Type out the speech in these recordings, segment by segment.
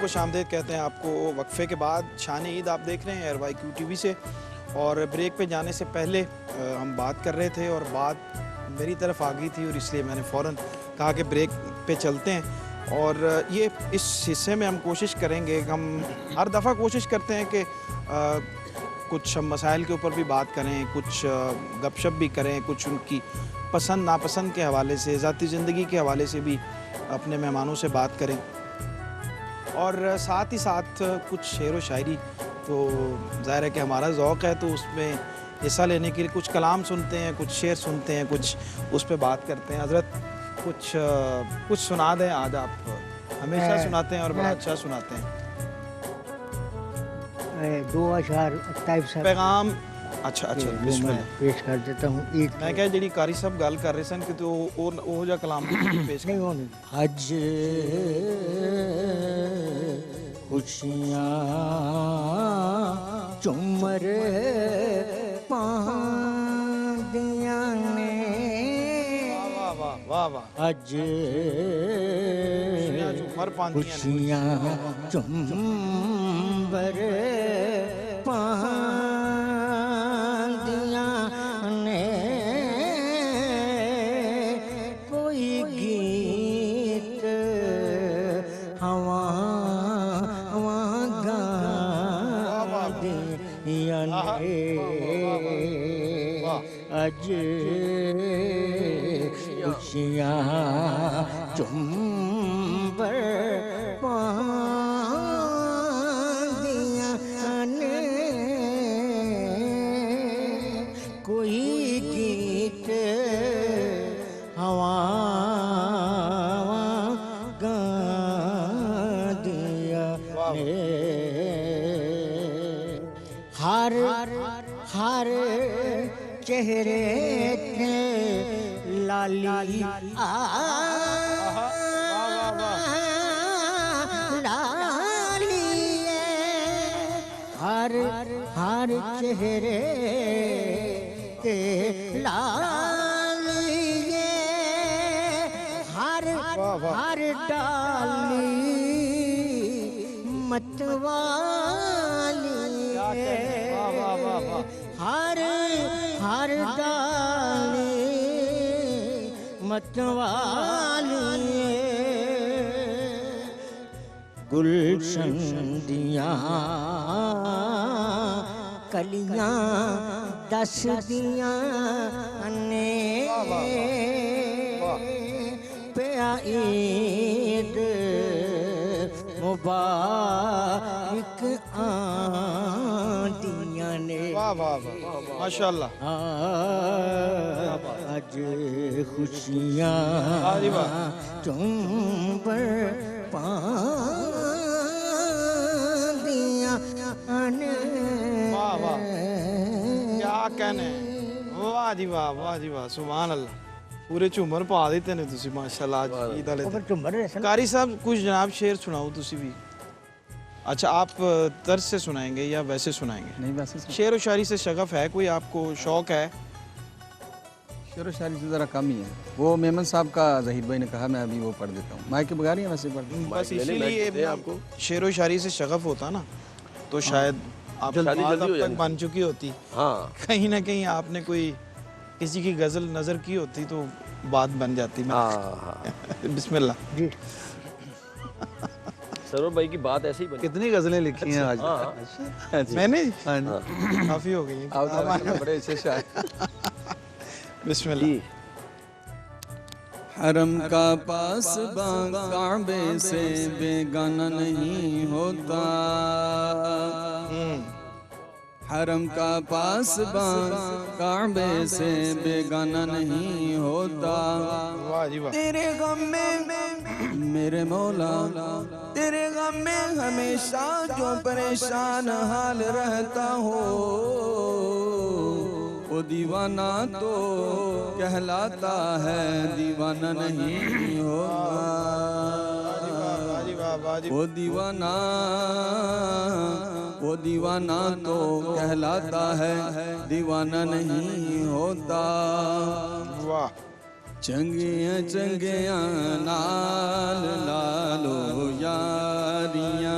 खुशामदीद कहते हैं आपको। वक्फे के बाद शान ईद आप देख रहे हैं RYQ TV से। और ब्रेक पे जाने से पहले हम बात कर रहे थे और बात मेरी तरफ आ गई थी और इसलिए मैंने फ़ौरन कहा कि ब्रेक पे चलते हैं। और ये इस हिस्से में हम कोशिश करेंगे, हम हर दफ़ा कोशिश करते हैं कि कुछ हम मसाइल के ऊपर भी बात करें, कुछ गपशप भी करें, कुछ उनकी पसंद नापसंद के हवाले से, ज़ाती ज़िंदगी के हवाले से भी अपने मेहमानों से बात करें। और साथ ही साथ कुछ शेर व शायरी, तो ज़ाहिर है कि हमारा ज़ौक़ है, तो उसमें हिस्सा लेने के लिए कुछ कलाम सुनते हैं, कुछ शेर सुनते हैं, कुछ उस पर बात करते हैं। हज़रत कुछ सुना दें। आज आप हमेशा सुनाते हैं और बड़ा अच्छा सुनाते हैं। दो अशार पैगाम। अच्छा बिस्मिल्लाह पेश कर देता हूँ। मैं क्या जी कारी साहब गल कर रहे सन कि तो वो जा कलाम पेश नहीं होने अज खुशियाँ चुमर पादियाँ ने, वाह वाह, अज खुशियाँ चुमर पादियाँ ने, कोई गीत हवा गा दिया ने, अज खुशियाँ चुम्बर पादियाँ ने, कोई गीत हवा गा दिया ने, हर चेहरे थे लाली लाली हर चेहरे ते लाली, हर डाली मतवाली, हर डाली मतवाली, गुलशन दियाँ कलियाँ दस दियाँ ने, पिया ईद मुबारक आदियाँ ने। वाह वाह वाह, माशाअल्लाह। आज खुशियाँ चुम्बर पादियाँ ने। वाह वाह, क्या कहने। वाह जी वाह, वाह जी वाह, सुभान अल्लाह। पूरे झूमर पा देते ने तुसी माशाअल्लाह। आज ईद वाले दिन। कारी साहब कुछ जनाब शेर सुनाओ तुसी भी। अच्छा, आप तर्ज से सुनाएंगे या वैसे सुनाएंगे? नहीं, वैसे शेर व शायरी से शगफ है, कोई आपको शौक है? शेर व शायरी से ज़रा कम ही है। वो मेमन साहब का ज़हीर भाई ने कहा, मैं अभी वो पढ़ देता हूँ। माइक के बगैर ही वैसे पढ़ देता हूँ। बस इसीलिए आपको शेर व शायरी से शगफ होता ना, तो शायद आप बात अब तक बन चुकी होती। हाँ, कहीं ना कहीं आपने कोई किसी की गज़ल नज़र की होती तो बात बन जाती। बिस्मिल्लाह जी। सरोवर भाई की बात ऐसे ही बनी। कितनी गज़लें लिखी हैं आज? मैंने काफ़ी हो गई। बड़े अच्छे शायर। बिस्मिल्लाह। हरम का पास काबे से बेगाना नहीं होता, हरम का पास काबे से बेगाना नहीं होता। तेरे गम में मेरे मौला, तेरे गम में हमेशा जो परेशान हाल रहता हो, वो दीवाना तो कहलाता है, दीवाना नहीं होगा। वो दीवाना तो कहलाता है, दीवाना नहीं होता। वाह। चंगियां चंगियां नाल लालो यारियां,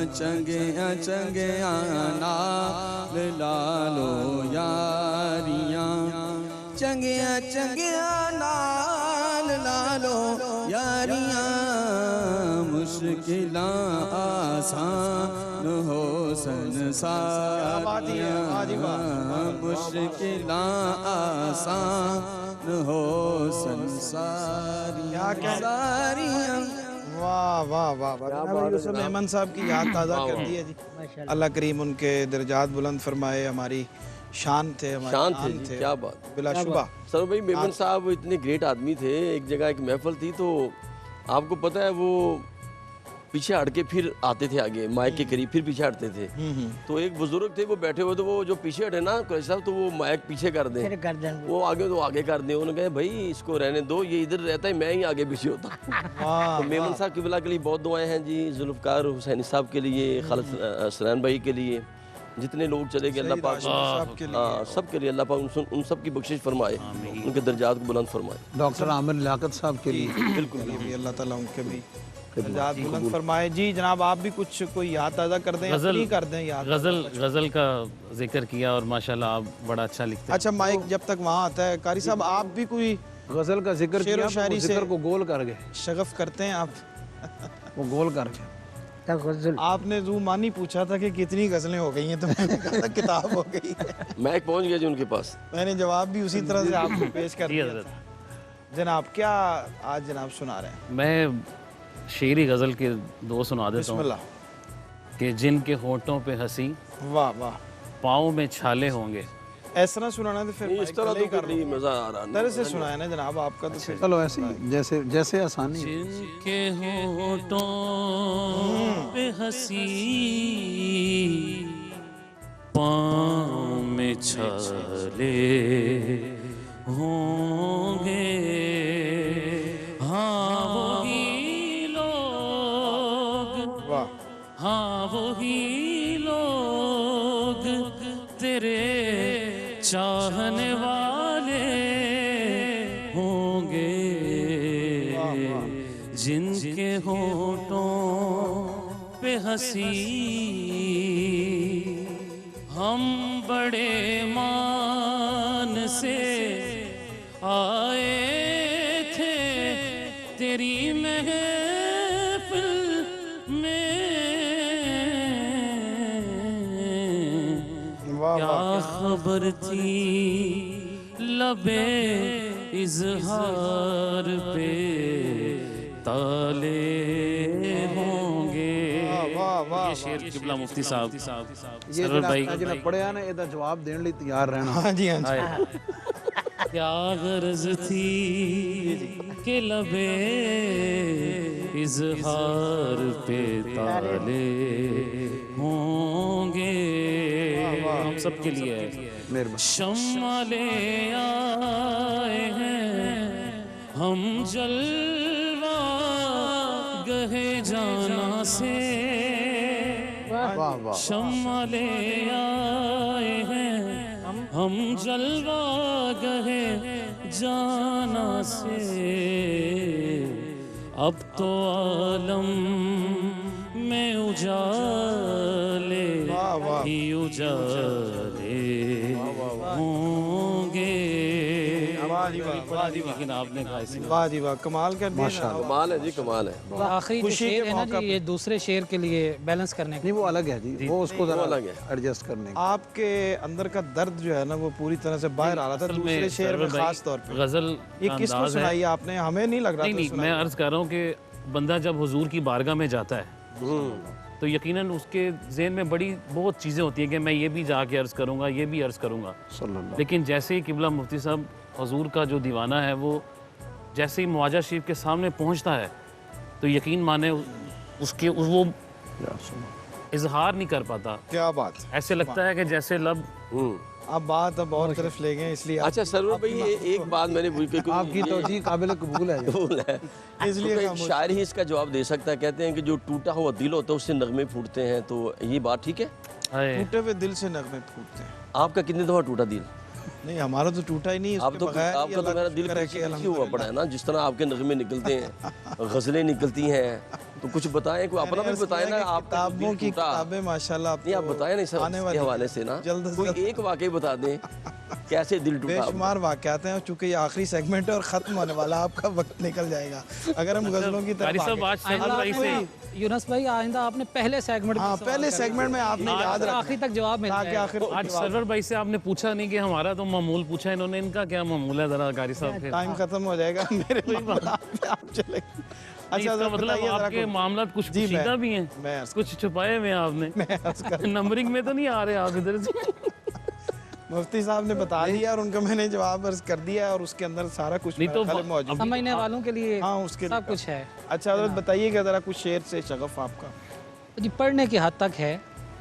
चंगिया चंगिया नाल लालो यारियां चंगिया चंगिया नाल लालो यारियां मुश्किलां आसान हो संसारियां मुश्किलां आसान हो संसारियां सारियां। वाह वाह वाह वाह, जनाब यूसुफ मेमन साहब की याद ताज़ा कर दी है जी। अल्लाह करीम उनके दर्जात बुलंद फरमाए, हमारी शान थे, हमारी शान शान थे जी, क्या बात। बिलाशुबा। सर भाई मेमन साहब इतने ग्रेट आदमी थे। एक जगह एक महफिल थी तो आपको पता है वो पीछे हट के फिर आते थे आगे माइक के करीब, फिर पीछे हटते थे। तो एक बुजुर्ग थे वो बैठे हुए, तो वो जो पीछे हटे ना कुरैशी साहब, तो वो माइक पीछे कर दें, फिर गर्दन वो आगे तो आगे कर दें। उन्होंने कहा भाई इसको रहने दो, ये इधर रहता है, मैं ही आगे पीछे होता हूँ। वाह, तो मेमन साहब किबला के लिए बहुत दुआएं हैं जी, जुल्फ़कार हुसैनी साहब के लिए, खालिद हसनैन भाई के लिए, जितने लोग चले गए अल्लाह पाक साहब के लिए। सब के लिए अल्लाह पाक उन सब की बख्शिश फरमाए, उनके दर्जात को बुलंद फरमाए। डॉक्टर आमिर लियाकत साहब के लिए बिल्कुल, ये भी अल्लाह ताला उनके भी दर्जात बुलंद फरमाए। जी जनाब, आप भी कुछ कोई याद ताज़ा कर दें, अपनी कर दें याद। गज़ल का जिक्र किया और माशाल्लाह आप बड़ा अच्छा लिखते हैं। अच्छा, माइक जब तक वहाँ आता है, कारी साहब आप भी कोई गजल का जिक्र शेर किया, व शायरी तो से जिक्र को गोल कर गए, शगफ करते हैं आप। वो गोल कर गए। तक गजल आपने ज़ुमानी पूछा था कि कितनी गज़लें हो गई हैं, तो मैंने कहा था किताब हो गई है। मैं पहुंच गया जी उनके पास। मैंने जवाब भी उसी तरह से आपको पेश कर जी दिया हज़रत। था। जनाब क्या आज जनाब सुना रहे हैं? मैं शेरी गज़ल के दो सुना देता हूँ बिस्मिल्लाह। कि जिनके होठों पे हंसी, वाह वाह, पाँव में छाले होंगे। ऐसा ना सुनाना तो फिर इस तरह तो कर रही मजा आ रहा तरह से सुनाया ना जनाब आपका, तो फिर चलो ऐसे ही, जैसे जैसे आसानी है। जिनके होठों पे हंसी, पाँव में छाले होंगे, हाँ वही लोग, वाह हाँ वही लोग तेरे चाहने वाले होंगे, जिनके होठों पे हंसी। हम बड़े मान से आए थे तेरी महफिल में, वाह क्या खबर थी लबे इजहार पे ताले होंगे। वाह वाह। ये शेर किबला मुफ्ती साहब ये सरवर भाई जिन्हें पढ़िया ना ਇਹਦਾ जवाब देने ਲਈ तैयार रहना। हाँ जी हाँ जी। क्या गर्ज थी कि लबे इजहार पे ताले होंगे, हम सब के लिए है। शम्मा ले आए हैं हम जलवा गहे जाना से, वाह वाह। शम्मा ले आए हैं हम जलवा गहे जाना से, अब तो आलम में उजाले ही उजाले होंगे। लेकिन आपने कहा इसी वाह जी वाह, कमाल कर दिया जनाब। कमाल है जी, कमाल है। आखिरी जो खुशी शेर के है ना मौका जी, ये दूसरे शेर के लिए बैलेंस करने नहीं वो अलग है जी, वो उसको जरा अलग है। एडजस्ट करने का। आपके अंदर का दर्द जो है ना वो पूरी तरह से बाहर आ रहा था दूसरे शेर में, खास तौर पे। गजल ये का किसको अंदाज है। सुनाई आपने? हमें नहीं लग रहा नहीं था नहीं, सुनाई। मैं अर्ज कर रहा हूँ कि बंदा जब हुजूर की बारगाह में जाता है तो यकीनन उसके ज़हन में बड़ी बहुत चीज़ें होती हैं कि मैं ये भी जाके अर्ज़ करूँगा, ये भी अर्ज़ करूँगा। लेकिन जैसे ही किबला मुफ्ती साहब हुजूर का जो दीवाना है वो जैसे ही मुआजा शरीफ के सामने पहुँचता है तो यकीन माने उसके वो इजहार नहीं कर पाता। क्या बात। ऐसे लगता है कि जैसे लब अब बात अब और तरफ ले गए, इसलिए अच्छा सरवर भाई ये एक बात मैंने भूल के आपकी तौजीह काबिल कबूल है। कबूल है, इसलिए तो एक खामोश। शायर ही इसका जवाब दे सकता है। कहते हैं कि जो टूटा हुआ दिल होता है उससे नगमे फूटते हैं, तो ये बात ठीक है? है। टूटे हुए दिल से नगमे फूटते हैं। आपका कितने दफा टूटा दिल? नहीं हमारा तो टूटा ही नहीं, आप उसके तो बगैर ही आपका तो अल्लाह मेरा का दिल शुक्र है पीछे कि पीछे हुआ पड़ा है ना, जिस तरह आपके नगमे निकलते हैं, गज़लें निकलती हैं, तो कुछ बताएं, कोई अपना भी बताएं ना। आप किताबों की किताबें माशाल्लाह नहीं, आप बताएं नहीं सब आने इसके वाली हवाले से ना, जल्द से कोई जल्द। एक वाकई बता दें कैसे दिल टूटा आपका। बेशुमार वाक़यात हैं, और चूंकि ये आखिरी सेगमेंट है और ख़त्म होने वाला, आपका वक्त निकल जाएगा अगर हम गज़लों की कारी तरफ साहब आगे। आज सरवर भाई से यूनस भाई आइंदा आपने पहले सेगमेंट हाँ पहले सेगमेंट में आपने याद रखना आखिरी तक जवाब मिल ताकि जाएगा। आखिर आज सरवर भाई से आपने पूछा नहीं कि हमारा तो मामूल पूछा, इन्होंने इनका क्या मामूल है, जरा कारी साहब के टाइम खत्म हो जाएगा मेरे मामला पे आप चले। अच्छा ज़रा मतलब बताइए ज़रा आपके कुछ। मामला कुछ जी, मैं- पोशीदा भी हैं, मैं अर्ज़ कुछ छुपाए हुए हैं आपने, नंबरिंग में तो नहीं आ रहे आप इधर से। मुफ्ती साहब ने बता दिया और उनको मैंने जवाब अर्ज कर दिया, और उसके अंदर सारा कुछ नहीं तो मेरे ख्याल में मौजूद है। समझने वालों के लिए हाँ उसके सब लिए कुछ है अच्छा हज़रत बताइएगा ज़रा कुछ शेर से शगफ आपका जी। पढ़ने की हद तक है,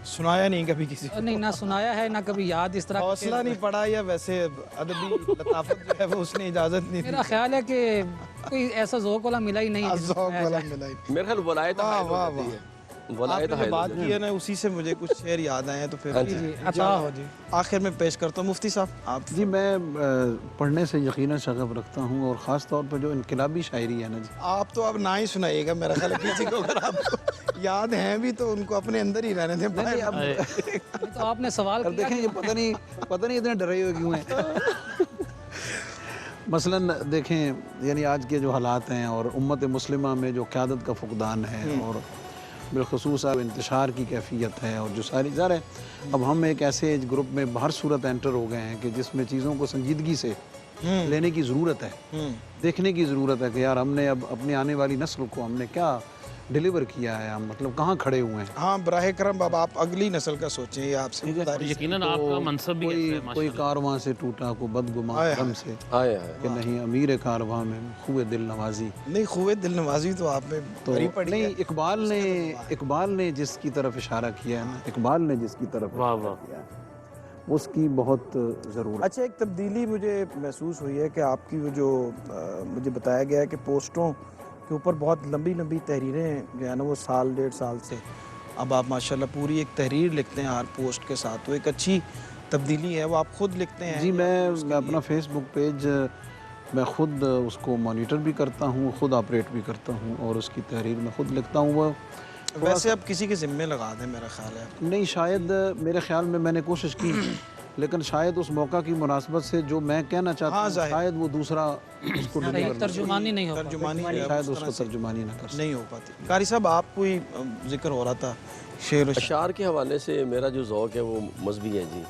सुनाया नहीं कभी किसी को, और नहीं ना सुनाया है ना कभी याद इस तरह के हौसला नहीं पड़ा, या वैसे अदबी लताफत जो है वो उसने इजाज़त नहीं दी। मेरा ख्याल है कि कोई ऐसा ज़ौक़ वाला मिला ही नहीं है जिसको ज़ौक़ सुनाया वाला जाए। मिला ही। मेरे ख्याल वलायत वाह, हायल हो वाह, जाती वाह। है, वलायत आपने हायल जो हो बात जाती की है ना, उसी से मुझे कुछ शेर याद आए हैं, तो फिर हाँ जी अता हो जी। आखिर में पेश करता हूँ मुफ्ती साहब आप। जी मैं पढ़ने से यकीनन शगफ रखता हूँ, और ख़ास तौर पर जो इनकलाबी शायरी है ना जी, आप तो अब ना ही सुनाइएगा मेरा ख्याल है, किसी को अगर आपको याद हैं भी तो उनको अपने अंदर ही रहने दें। बाहर अब नहीं तो आपने सवाल अब किया देखें ये पता नहीं इतने डरे हुए क्यों हैं। मसलन देखें, यानी आज के जो हालात हैं और उम्मत मुस्लिमा में जो क़यादत का फुकदान है, और बिलखसूस अब इंतशार की कैफियत है, और जो सारी ज़ाहिर है अब हम एक ऐसे एज ग्रुप में हर सूरत एंटर हो गए हैं कि जिसमें चीज़ों को संजीदगी से लेने की ज़रूरत है, देखने की ज़रूरत है कि यार हमने अब अपनी आने वाली नस्ल को हमने क्या डिलीवर किया है, हम मतलब कहाँ खड़े हुए हैं। हाँ बराह करम अब आप अगली नस्ल का सोचें, ये आपसे और गुजारिश है। यकीनन आपका मनसब भी ऐसा है, कोई माशाल्लाह। कारवां से टूटा को बदगुमान आए गम से आए आए कि नहीं अमीर कारवां में खुए दिल नवाजी। नहीं खुए दिल नवाजी तो आप में तो भरी पड़ी नहीं, है। इकबाल ने जिसकी तरफ इशारा किया है ना, इकबाल ने जिसकी तरफ वाह, इशारा वाह। किया है, उसकी बहुत ज़रूरत। अच्छा एक तब्दीली मुझे महसूस हुई है कि आपकी वो जो मुझे बताया गया है कि पोस्टों के ऊपर बहुत लंबी लंबी तहरीरें जो है ना वो साल डेढ़ साल से अब आप माशाल्लाह पूरी एक तहरीर लिखते हैं हर पोस्ट के साथ, तो एक अच्छी तब्दीली है। वो आप खुद लिखते हैं? जी मैं अपना फेसबुक पेज मैं ख़ुद उसको मॉनिटर भी करता हूँ, ख़ुद ऑपरेट भी करता हूँ, और उसकी तहरीर मैं ख़ुद लिखता हूँ। वो वैसे अब किसी के ज़िम्मे लगा दें मेरा ख्याल है। नहीं, शायद मेरे ख्याल में मैंने कोशिश की, लेकिन शायद उस मौका की मुनासबत से जो मैं कहना चाहता हूँ शायद वो दूसरा उसको डिलीवर तर्जुमानी नहीं हो तर्जुमानी शायद उसको तर्जुमानी ना कर नहीं हो पाती। कारी साहब आप कोई जिक्र हो रहा था शेर अशार के हवाले से मेरा जो ज़ौक़ है वो मजहबी है जी।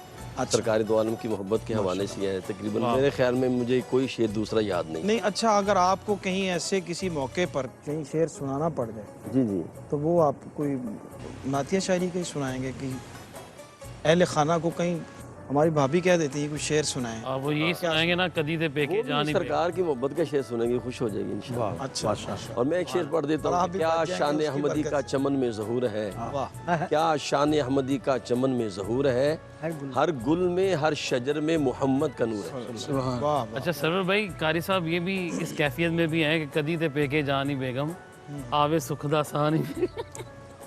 सरकार दो आलम की मोहब्बत के हवाले से है तकरीबन। मेरे ख्याल में मुझे कोई शेर दूसरा याद नहीं। नहीं अच्छा, अगर आपको कहीं ऐसे किसी मौके पर कहीं शेर सुनाना पड़ जाए जी जी, तो वो आप कोई नातिया शायरी का ही सुनाएंगे कि अहले खाना को कहीं हमारी भाभी कह देती है कुछ शेर सुनाएं? आप वो यही सुनाएंगे ना, कदी दे पेके वो भी जानी सरकार की मोहब्बत का शेर सुनेंगे, खुश हो जाएगी इंशाल्लाह। अच्छा और मैं एक शेर पढ़ देता हूँ। क्या शान अहमदी का चमन में ज़हूर है, क्या शान अहमदी का चमन में ज़हूर है, हर गुल में हर शजर में मोहम्मद का नूर है। वाह अच्छा सरवर भाई, कारी साहब ये भी इस कैफियत में भी हैं कि कदी ते पेके जानी बेगम आवे सुखदा सानी।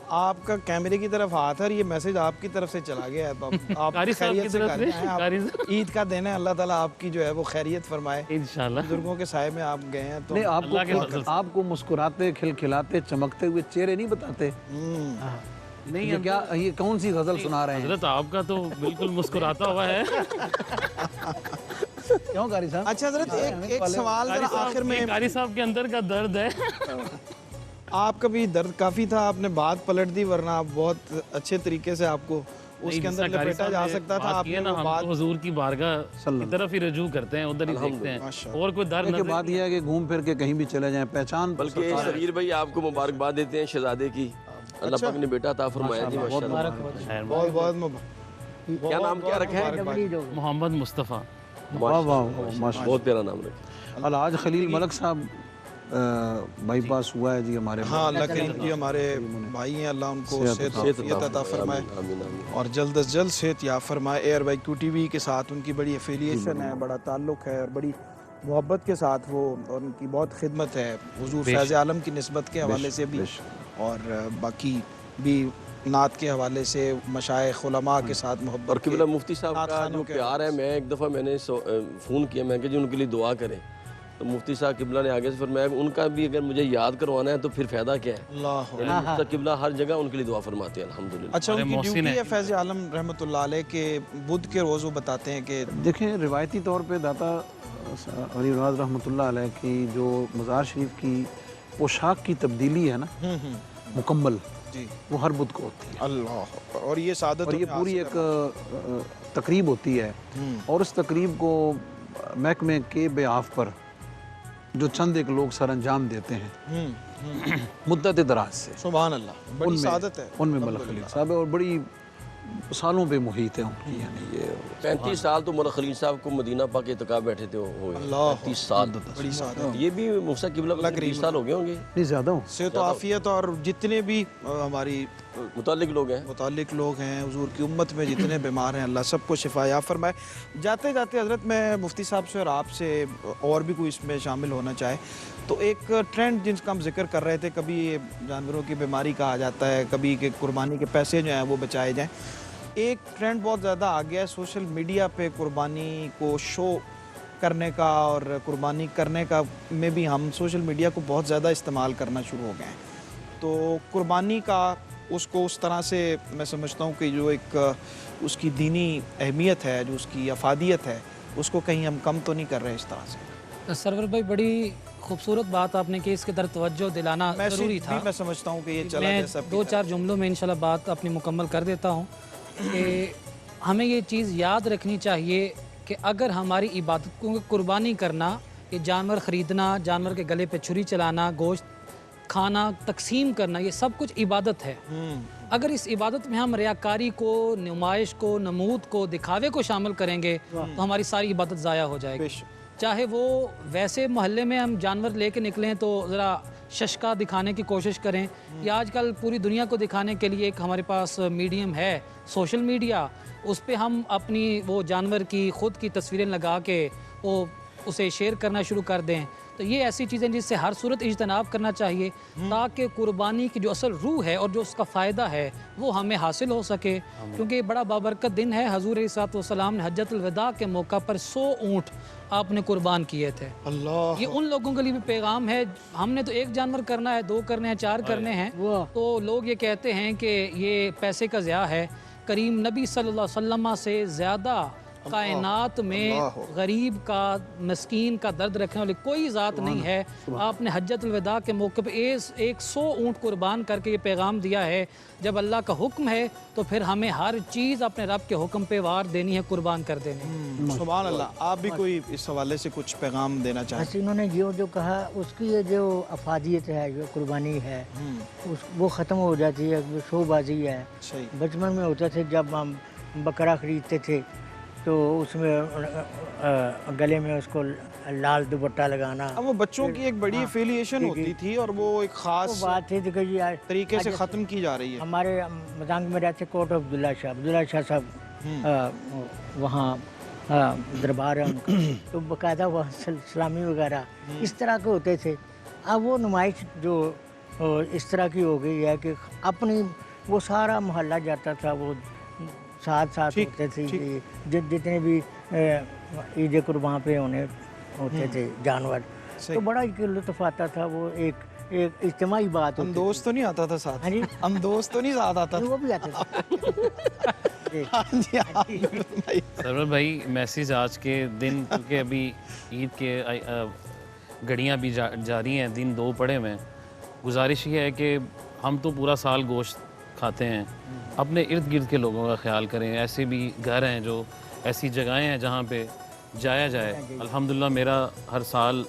आपका कैमरे की तरफ हाथ है और ये मैसेज आपकी तरफ से चला गया है, तो आप कारी साहब की खैरियत से तरफ कर से, रहे हैं। आप कारी साहब। ईद का दिन है, अल्लाह ताला आपकी जो है वो खैरियत फरमाए। इंशाल्लाह बुजुर्गों के साय में आप गए हैं तो नहीं, अल्लाह के फजल से। आपको मुस्कुराते खिलखिलाते चमकते हुए चेहरे नहीं बताते। नहीं ये क्या, ये कौन सी गजल सुना रहे हैं? हजरत आपका तो बिल्कुल मुस्कुराता हुआ है। क्यों कारी साहब? अच्छा हजरत एक सवाल जरा आखिर में, कारी साहब के अंदर का दर्द है। आपका भी दर्द काफ़ी था, आपने बात पलट दी, वरना आप बहुत अच्छे तरीके से आपको उसके अंदर लपेटा जा सकता था। आपने ना, वो हम बात तो हुजूर की बारगाह की तरफ ही रजू करते हैं, उधर ही देखते हैं, माशाअल्लाह। और कोई दर्द के नजर बाद यह है कि घूम फिर के कहीं भी चले जाएं पहचान बल्कि सगीर भाई आपको मुबारकबाद देते हैं शहजादे की। अल्लाह पाक ने बेटा अता फरमाया जी माशाअल्लाह। खैर, बहुत बहुत क्या नाम क्या रखा है? मोहम्मद मुस्तफ़ा। वाह वाह माशा बहुत प्यारा नाम रखा। आज खलील मलक साहब बाईपास हुआ है जी हमारे। हाँ, अल्लाह करीम जी हमारे भाई हैं, अल्लाह उनको सेहत अता फरमाए आमीन आमीन। और जल्द अज जल्द सेहत याब फरमाए। एयर बाई QTV के साथ उनकी बड़ी एफिलिएशन है, बड़ा ताल्लुक़ है और बड़ी मोहब्बत के साथ वो, और उनकी बहुत खिदमत है हुजूर फैज़ आलम की निस्बत के हवाले से भी, और बाकी भी नात के हवाले से मशाइख उलमा के साथ मोहब्बत और के, किबला मुफ्ती साहब नात का खानों जो के प्यार है, मैं एक दफ़ा मैंने फ़ोन किया, मैं कि जी उनके लिए दुआ करें, तो मुफ्ती साहब किबला ने आगे से फरमाया उनका भी अगर मुझे याद करवाना है तो फिर फ़ायदा क्या है। अल्लाह। यानी मुफ्ती किबला हर जगह उनके लिए दुआ फरमाते हैं अल्हम्दुलिल्लाह। अच्छा, हमारे उनकी मोहसिन ड्यूटी है। है फैज़ आलम रहमतुल्लाह अलैह के बुध के रोज़ वो बताते हैं कि देखें रिवायती तौर पे दाता अली राज रहमतुल्लाह अलैह की जो मज़ार शरीफ की पोशाक की तब्दीली है ना मुकम्मल, जी वो हर बुध को होती है। अल्लाह, और ये सादत और ये उन्हें पूरी हासिल एक तकरीब होती है और उस तकरीब को महकमे के बेआफ पर जो चंद एक लोग सर अंजाम देते हैं मुद्दत दराज से, सुभान अल्लाह, बड़ी सादत है। उनमें मलक खलील साहब है और बड़ी सालों पे मुहित है उनकी, यानी ये 35 साल तो मलक खलील साहब को मदीना पाक के इत्तिकाफ बैठे थे हो गए, अल्लाह, 35 साल। बड़ी सादत। ये भी मुफ्ती किबला को 30 साल हो गए होंगे, नहीं ज़्यादा हो। सेहत व आफियत और जितने भी हमारी मुतालिक लोग हैं। मुतालिक लोग हैं, हुजूर की उम्मत में जितने बीमार हैं, अल्लाह सबको शिफा या फरमाए। जाते जाते हज़रत, मैं मुफ्ती साहब से और आपसे और भी कोई इसमें शामिल होना चाहे तो एक ट्रेंड जिसका हम जिक्र कर रहे थे, कभी ये जानवरों की बीमारी कहा जाता है, कभी कि कुर्बानी के पैसे जो हैं वो बचाए जाएँ। एक ट्रेंड बहुत ज़्यादा आ गया है सोशल मीडिया पे कुर्बानी को शो करने का, और कुर्बानी करने का में भी हम सोशल मीडिया को बहुत ज़्यादा इस्तेमाल करना शुरू हो गए हैं। तो कुर्बानी का उसको उस तरह से मैं समझता हूँ कि जो एक उसकी दीनी अहमियत है, जो उसकी अफादियत है, उसको कहीं हम कम तो नहीं कर रहे इस तरह से। सरवर भाई बड़ी खूबसूरत बात आपने की, इसके तरफ तवज्जो दिलाना ज़रूरी था। मैं समझता हूँ कि ये चला मैं जैसा 2-4 जुमलों में इंशाल्लाह बात अपनी मुकम्मल कर देता हूँ कि हमें ये चीज़ याद रखनी चाहिए कि अगर हमारी इबादत को कुर्बानी करना, ये जानवर ख़रीदना, जानवर के गले पे छुरी चलाना, गोश्त खाना, तकसीम करना, ये सब कुछ इबादत है। अगर इस इबादत में हम रियाकारी को, नुमाइश को, नमूद को, दिखावे को शामिल करेंगे तो हमारी सारी इबादत ज़ाया हो जाएगी। चाहे वो वैसे मोहल्ले में हम जानवर लेके निकलें तो ज़रा शशका दिखाने की कोशिश करें, या आजकल पूरी दुनिया को दिखाने के लिए एक हमारे पास मीडियम है सोशल मीडिया, उस पे हम अपनी वो जानवर की ख़ुद की तस्वीरें लगा के वो उसे शेयर करना शुरू कर दें। तो ये ऐसी चीज़ें जिससे हर सूरत इज्तनाब करना चाहिए ताकि कुर्बानी की जो असल रूह है और जो उसका फ़ायदा है वो हमें हासिल हो सके। क्योंकि ये बड़ा बाबरकत दिन है। हजूर अलैहिस्सलाम ने हज्जतुल विदा के मौका पर 100 ऊँट आपने कुर्बान किए थे। अल्लाह, ये उन लोगों के लिए भी पैगाम है, हमने तो एक जानवर करना है, 2 करने हैं, 4 करने हैं, तो लोग ये कहते हैं कि ये पैसे का ज़िया है। करीम नबी सल्लल्लाहु अलैहि वसल्लम से ज़्यादा कायनात में गरीब का, मस्कीन का दर्द रखने वाली कोई ज़ात नहीं है। आपने हज्जतुल विदा के मौके पर 100 ऊँट कुर्बान करके ये पैगाम दिया है, जब अल्लाह का हुक्म है तो फिर हमें हर चीज़ अपने रब के हुक्म पे वार देनी है, कुर्बान कर देनी है। सुभान अल्लाह। आप भी कोई इस हवाले से कुछ पैगाम देना चाहते बस इन्होंने जो कहा उसकी ये जो अफादियत है, जो कुर्बानी है, वो ख़त्म हो जाती है, वो शोबाजी है। सही। बचपन में होता थे जब हम बकरा ख़रीदते थे तो उसमें गले में उसको लाल दुपट्टा लगाना, अब वो बच्चों की एक बड़ी एफिलिएशन होती थी और वो एक वो खास बात थी कि यार तरीके से ख़त्म की जा रही है। हमारे मदांग में रहते कोट अब्दुल्ला शाह साहब, वहाँ दरबार है उनका, तो बाकायदा वहाँ सलामी वगैरह इस तरह के होते थे। अब वो नुमाइश जो इस तरह की हो गई है कि अपनी वो सारा मोहल्ला जाता था, वो साथ होते थे, जितने भी ईद कुर्बान पे होते थे जानवर, तो बड़ा लुत्फ़ आता था। वो एक इज्तिमाई बात होती। दोस्त तो नहीं आता था साथ? हाँ जी, हम दोस्त तो नहीं साथ आता था? वो भी आते थे। हाँ जी, हाँ भाई। सरवर भाई, मैसेज आज के दिन, क्योंकि अभी ईद के घड़ियाँ भी जारी हैं, दिन 2 पड़े हुए हैं। गुजारिश ये है कि हम तो पूरा साल गोश्त खाते हैं, अपने इर्द गिर्द के लोगों का ख्याल करें। ऐसे भी घर हैं, जो ऐसी जगहें हैं जहाँ पे जाया जाए। अल्हम्दुलिल्लाह मेरा हर साल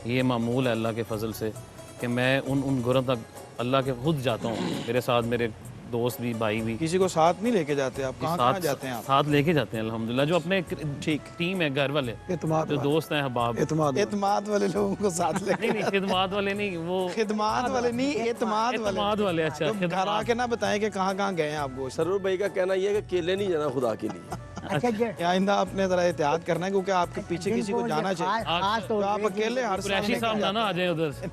ये मामूल है अल्लाह के फजल से कि मैं उन घरों तक अल्लाह के खुद जाता हूँ। मेरे साथ मेरे दोस्त भी, भाई भी। किसी को साथ नहीं लेके जाते आप? कहाँ जाते हैं आप? साथ लेके जाते हैं अल्हम्दुलिल्लाह। जो अपने ठीक टीम है, घर वाले जो दोस्त हैं, अहबाब, एतमाद वाले लोगों को साथ लेके। नहीं खिदमात वाले नहीं, वो खिदमात वाले नहीं, एतमाद वाले। अच्छा, घर आके ना बताएं कि कहाँ गए हैं आप। गोश्त सरूर भाई का कहना यह है कि केले नहीं जाना खुदा के लिए। अच्छा कि आइंदा आपने ज़रा एहतियात करना है, क्योंकि आपके पीछे किसी को जाना चाहिए, खास तो आप अकेले हर कुरैशी साहब ना आ जाए उधर से,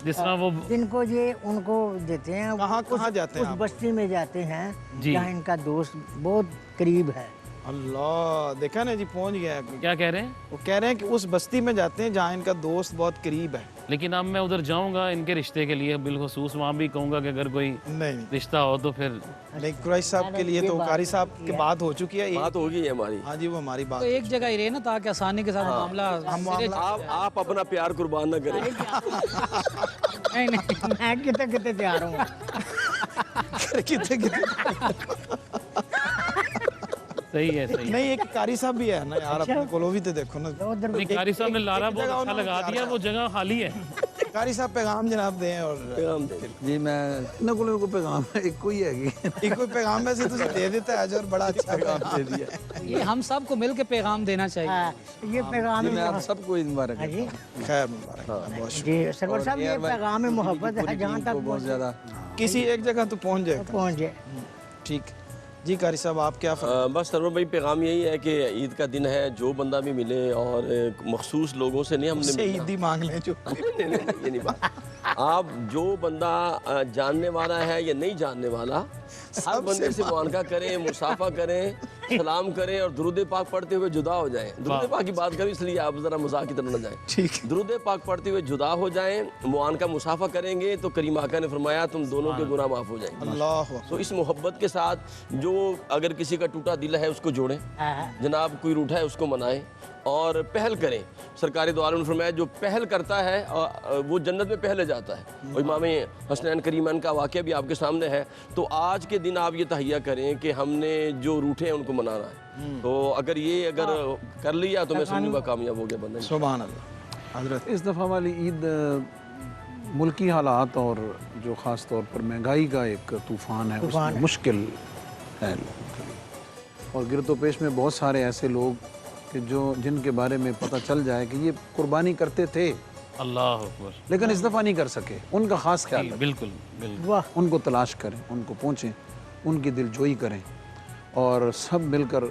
जिस तरह वो जिनको ये उनको देते हैं, कहाँ जाते हैं उस आप? बस्ती में जाते हैं जी। जहाँ इनका दोस्त बहुत करीब है। अल्लाह, देखा ना जी, पहुंच गया। क्या कह रहे हैं? वो कह रहे हैं कि उस बस्ती में जाते हैं जहाँ इनका दोस्त बहुत करीब है। लेकिन अब मैं उधर जाऊंगा इनके रिश्ते के लिए बिलखसूस, वहाँ भी कहूँगा कि अगर कोई नहीं रिश्ता हो तो फिर नहीं, कुरैश साहब के लिए तो कारी साहब की बात हो चुकी है। बात होगी हमारी। हाँ जी, वो हमारी बात तो एक जगह ही रहे ना, ताकि आसानी के साथ मामला सिरे आप अपना प्यार कुर्बान न करें। नहीं नहीं, मैं कितने कितने तैयार हूँ। कितने सही है, सही है। नहीं, एक कारी साहब भी है ना यार, अपने को भी तो देखो ना। उधर नहीं, कारी साहब ने लारा बहुत जगह अच्छा उन्होंने लगा दिया, वो जगह खाली है। कारी साहब पैगाम जनाब दें। और जी मैं इन्हों को पैगाम एक कोई है एक कोई पैगाम में से तुझे दे देता है और बड़ा अच्छा पैगाम दे दिया। ये हम सबको मिल के पैगाम देना चाहिए। हाँ, ये पैगाम मैं आप सबको ईद मुबारक हाँ जी खैर मुबारक, बहुत शुक्रिया। जी सरवर साहब, ये पैगाम में मोहब्बत है, जहाँ तक बहुत ज़्यादा किसी एक जगह तो पहुंच जाएगा। पहुँच जाए। ठीक जी, कारी साहब आप क्या बस सरवर भाई, पैगाम यही है कि ईद का दिन है, जो बंदा भी मिले और मखसूस लोगों से नहीं हमने से ईदी मांग लें जो नहीं, ये नहीं बात। आप जो बंदा जानने वाला है या नहीं जानने वाला, हर बंदे से मुआनका करें, मुसाफा करें, सलाम करें और दुरूद पाक पढ़ते हुए जुदा हो जाएं। दुरूद पाक की बात करें इसलिए आप जरा मजाक की तरफ न जाएं। ठीक। दुरूद पाक पढ़ते हुए जुदा हो जाएं, मुआनका मुसाफा करेंगे तो करीम आका ने फरमाया तुम दोनों के गुनाह माफ हो जाएंगे। अल्लाह। तो इस मोहब्बत के साथ जो अगर किसी का टूटा दिल है उसको जोड़ें, जनाब कोई रूठा है उसको मनाएं और पहल करें। सरकारी दो आलम ने फरमाया जो पहल करता है वो जन्नत में पहले जाता है। और इमाम हसनैन करीमैन का वाक़या भी आपके सामने है। तो आज के दिन आप ये तहिया करें कि हमने जो रूठे हैं उनको मनाना है। तो अगर कर लिया तो मैं समझूंगा कामयाब हो गया बंदा। सुभान अल्लाह। हजरत इस दफ़ा वाली ईद मुल्की हालात और जो ख़ास तौर पर महंगाई का एक तूफ़ान है, उसमें मुश्किल है लोगों के लिए। और गिरतो पेश में बहुत सारे ऐसे लोग कि जिनके बारे में पता चल जाए कि ये कुर्बानी करते थे, अल्लाह अकबर, लेकिन इस दफ़ा नहीं कर सके, उनका ख़ास ख्याल रखें। बिल्कुल बिल्कुल। उनको तलाश करें, उनको पहुँचें, उनकी दिलजोई करें और सब मिलकर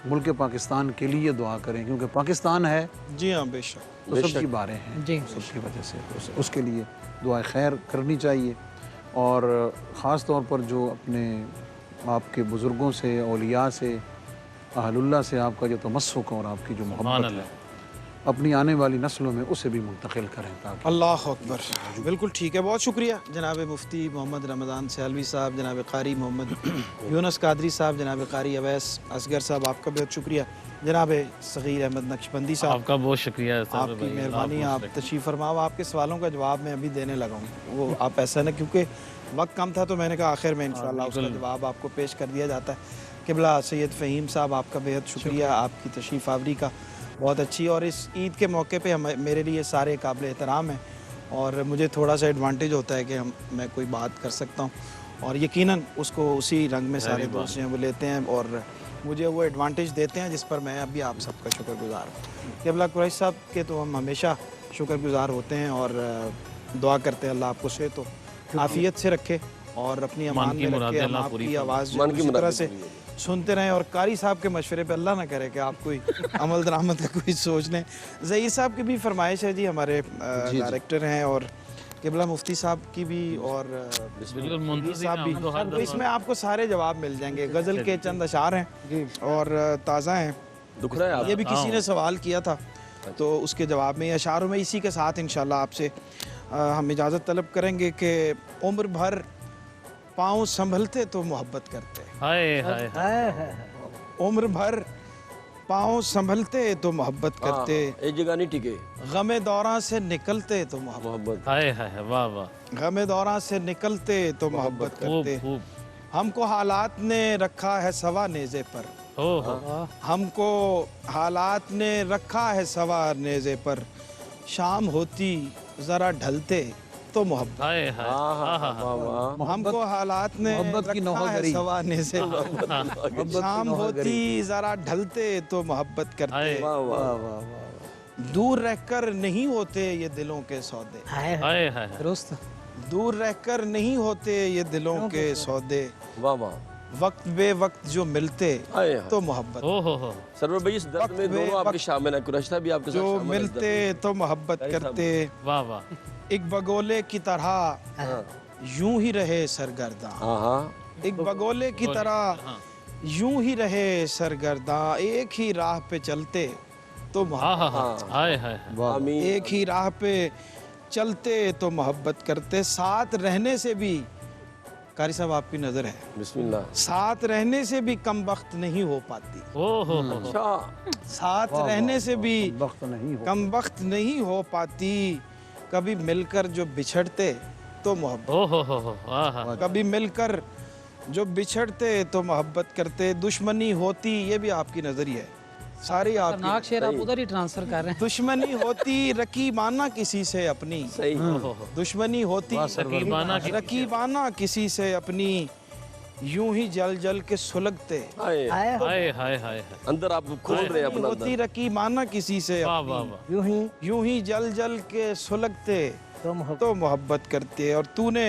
मुल्क पाकिस्तान के लिए दुआ करें, क्योंकि पाकिस्तान है जी हाँ, बेशक, तो सबकी बारें हैं जी। सबकी वजह से उसके लिए दुआ खैर करनी चाहिए। और ख़ास तौर पर जो अपने आपके बुज़ुर्गों से, औलिया से, अहलुल्लाह से आपका जो तमस्सुक और आपकी जो मोहब्बत है, अपनी आने वाली नस्लों में उसे भी मुंतकिल करें ताकि। अल्लाह अकबर। बिल्कुल ठीक है, बहुत शुक्रिया जनाब मुफ्ती मोहम्मद रमज़ान सैलवी साहब, जनाब कारी मोहम्मद यूनुस कादरी साहब, जनाब कारी अवैस असगर साहब, आपका बहुत शुक्रिया। जनाब सग़ीर अहमद नक्शबंदी साहब, आपका बहुत शुक्रिया, आपकी मेहरबानी, आप तशरीफ़ फरमाओ। आपके सवालों का जवाब मैं अभी देने लगा हूँ, वो आप ऐसा ना, क्योंकि वक्त कम था तो मैंने कहा आखिर में इंशाअल्लाह उसका जवाब आपको पेश कर दिया जाता है। किबला सैयद फ़हीम साहब, आपका बेहद शुक्रिया, आपकी तशरीफ़ आवरी का बहुत अच्छी। और इस ईद के मौके पे मेरे लिए सारे काबिल एहतराम हैं और मुझे थोड़ा सा एडवांटेज होता है कि मैं कोई बात कर सकता हूँ और यकीनन उसको उसी रंग में सारे दोस्त हैं वो लेते हैं और मुझे वो एडवांटेज देते हैं, जिस पर मैं अभी आप सबका शुक्रगुजार हूँ। किबला कुरैश साहब के तो हम हमेशा शुक्रगुजार होते हैं और दुआ करते हैं अल्लाह आपको सेहत तो आफियत से रखे और अपनी अमान में रखे, हम आपकी आवाज़ इसी तरह से सुनते रहें। और कारी साहब के मशवरे पे अल्लाह ना करे कि आप कोई अमल दरामद का कोई सोच लें। ज़हीर साहब की भी फरमाइश है जी, हमारे डायरेक्टर हैं, और किबला मुफ्ती साहब की भी और साहब भी, तो इसमें आपको सारे जवाब मिल जाएंगे। गज़ल के चंद अशार हैं और ताज़ा हैं, दुख रहा है ये भी किसी ने सवाल किया था तो उसके जवाब में अशारों में इसी के साथ इंशाल्लाह आपसे हम इजाज़त तलब करेंगे कि उम्र भर पाँव संभलते तो मोहब्बत करते, हाय हाय हाय, उम्र भर पाँव संभलते तो मोहब्बत करते, एक जगह नहीं टिके, गमे दौरा से निकलते तो मोहब्बत, हाय हाय, वाह वाह, गमे दौरा से निकलते तो मोहब्बत करते, हमको हालात ने रखा है सवा नेज़े पर, हमको हालात ने रखा है सवा नेज़े पर, शाम होती ज़रा ढलते तो मोहब्बत, हमको हालात ने रखा है सवा नेज़े पर, शाम होती ज़रा ढलते तो मोहब्बत करते, दूर रहकर नहीं होते ये दिलों के सौदे, हाय हाय, दुरुस्त, दूर रहकर नहीं होते ये दिलों के सौदे, वाह वाह, वक्त बे वक्त जो मिलते हाय हाय। तो मोहब्बत, ओ हो सरवर भाई इस दर्द में वक्त दोनों आपके वक्त शामिल हैं, कुरैशिता भी आपके साथ जो शामिल है इस दर्द मिलते में। तो मोहब्बत अरे साहब। करते, वाह वाह। एक बगोले की तरह हाँ यूं ही रहे सरगर्दा, हाँ हाँ। एक बगोले की तरह हाँ यूं ही रहे सरगर्दा, एक ही राह पे चलते तो मोहब्बत, हाँ हाँ हाय हाय हाय। आमीन। एक ही राह पे चलते तो मोहब्बत करते, साथ रहने से भी, कारी साहब आपकी नज़र है, बिस्मिल्लाह। साथ रहने से भी कम वक्त नहीं हो पाती, ओ हो अच्छा साथ रहने से भी वक्त नहीं हो कम वक्त नहीं हो पाती, कभी मिलकर जो बिछड़ते तो मोहब्बत, ओ हो आहा। कभी मिलकर जो बिछड़ते तो मोहब्बत करते, दुश्मनी होती, ये भी आपकी नज़रिया है, सारी आपकी खतरनाक शेर आप उधर ही ट्रांसफर कर रहे हैं। दुश्मनी होती रकीबाना किसी से अपनी, सही। दुश्मनी होती रकीबाना की- रकीबाना किसी से अपनी, यूं ही जल जल के सुलगते, हाय आए हो हाय हाय हाय हाय। अंदर आप खोल रहे हैं अपना होती अंदर। रकीबाना किसी से वाह अपनी, वाह वाह। यूं ही जल जल के सुलगते तो मोहब्बत तो मोहब्बत करते, और तूने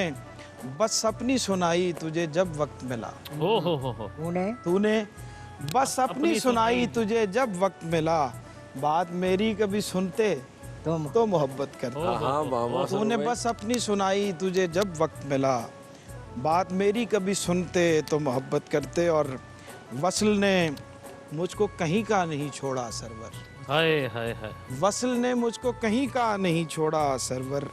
बस अपनी सुनाई तुझे जब वक्त मिला, ओ हो। उन्हें तूने बस अपनी सुनाई तुझे जब वक्त मिला, बात मेरी कभी सुनते तो मोहब्बत करते, हाँ हाँ वाह वाह तूने सरवर भाई। बस अपनी सुनाई तुझे जब वक्त मिला, बात मेरी कभी सुनते तो मोहब्बत करते, और वसल ने मुझको कहीं का नहीं छोड़ा सरवर, हाय हाय हाय। वसल ने मुझको कहीं का नहीं छोड़ा सरवर,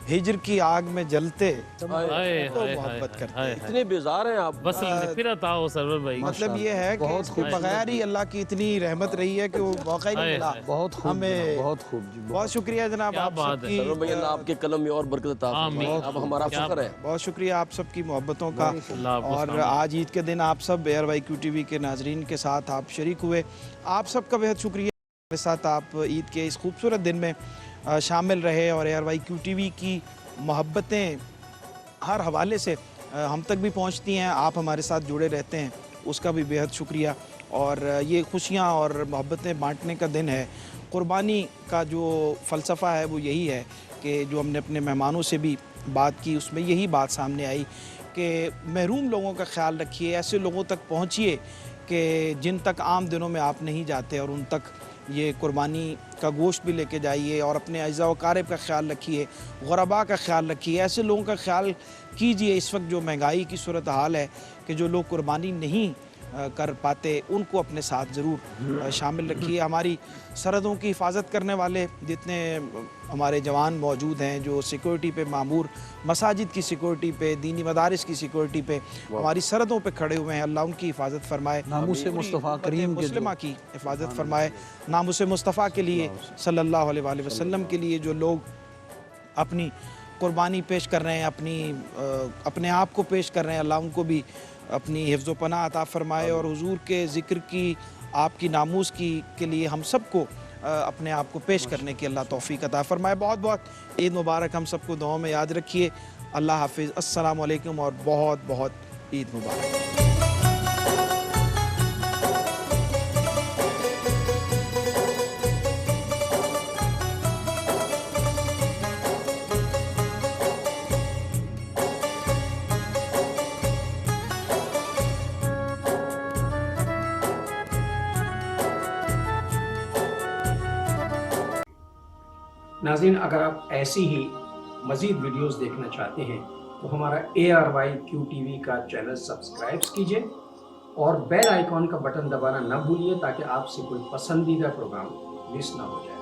हिजर की आग में जलते हाय तो हाय मोहब्बत हाय करते हाय। इतने बेजार हैं आप। बस फिर आओ सरवर भाई। मतलब ये है कि इसके बगैर ही अल्लाह की इतनी रहमत रही है कि वो मौका ही नहीं हाय मिला हाय। बहुत खूब हमें। जनाब, बहुत खूब जी, बहुत शुक्रिया जनाब क्या आप बात है। सरवर भाई सबकी, अल्लाह आपके कलम में और बरकत अता फरमाए। आमीन। अब हमारा क्या फख्र है। बहुत शुक्रिया आप सबकी मोहब्बतों का, अल्लाह आपको और सलामत। आज ईद के दिन आप सब एयर वाई क्यू टी के नाजरीन के साथ आप शरीक हुए, आप सबका बेहद शुक्रिया, मेरे साथ आप ईद के इस खूबसूरत दिन में शामिल रहे, और एयर वाई क्यू की मोहब्बतें हर हवाले से हम तक भी पहुंचती हैं, आप हमारे साथ जुड़े रहते हैं, उसका भी बेहद शुक्रिया। और ये खुशियां और मोहब्बतें बांटने का दिन है। क़ुरबानी का जो फ़लसफ़ा है वो यही है कि जो हमने अपने मेहमानों से भी बात की, उसमें यही बात सामने आई कि महरूम लोगों का ख्याल रखिए, ऐसे लोगों तक पहुँचिए कि जिन तक आम दिनों में आप नहीं जाते, और उन तक ये कुर्बानी का गोश्त भी लेके जाइए, और अपने अज़ा व क़ारिब का ख्याल रखिए, ग़ुरबा का ख्याल रखिए, ऐसे लोगों का ख्याल कीजिए। इस वक्त जो महंगाई की सूरत हाल है कि जो लोग कुर्बानी नहीं कर पाते, उनको अपने साथ ज़रूर शामिल रखिए। हमारी सरहदों की हिफाजत करने वाले जितने हमारे जवान मौजूद हैं, जो सिक्योरिटी पे मामूर, मसाजिद की सिक्योरिटी पे, दीनी मदारिस की सिक्योरिटी पे, हमारी सरहदों पे खड़े हुए हैं, अल्लाह उनकी हिफाजत फरमाए, नामुस मुस्तफ़ा करीम के मुस्लिमा की हिफाजत फरमाए। नामुस मुस्तफ़ा के लिए सल्लल्लाहु अलैहि वसल्लम के लिए जो लोग अपनी कुर्बानी पेश कर रहे हैं, अपने आप को पेश कर रहे हैं, अल्लाह उनको भी अपनी हिफ्ज़ व पनाह अता फ़रमाए, और हुजूर के ज़िक्र की, आपकी नामूस की के लिए हम सबको अपने आप को पेश करने की अल्लाह तौफ़ीक़ अता फ़रमाए। बहुत बहुत ईद मुबारक हम सबको दुआओं में याद रखिए। अल्लाह हाफ़िज़, अस्सलामु अलैकुम, और बहुत बहुत ईद मुबारक। नाज़रीन, अगर आप ऐसी ही मज़ीद वीडियोस देखना चाहते हैं तो हमारा ARYQTV का चैनल सब्सक्राइब कीजिए और बेल आइकॉन का बटन दबाना न भूलिए, ताकि आपसे कोई पसंदीदा प्रोग्राम मिस ना हो जाए।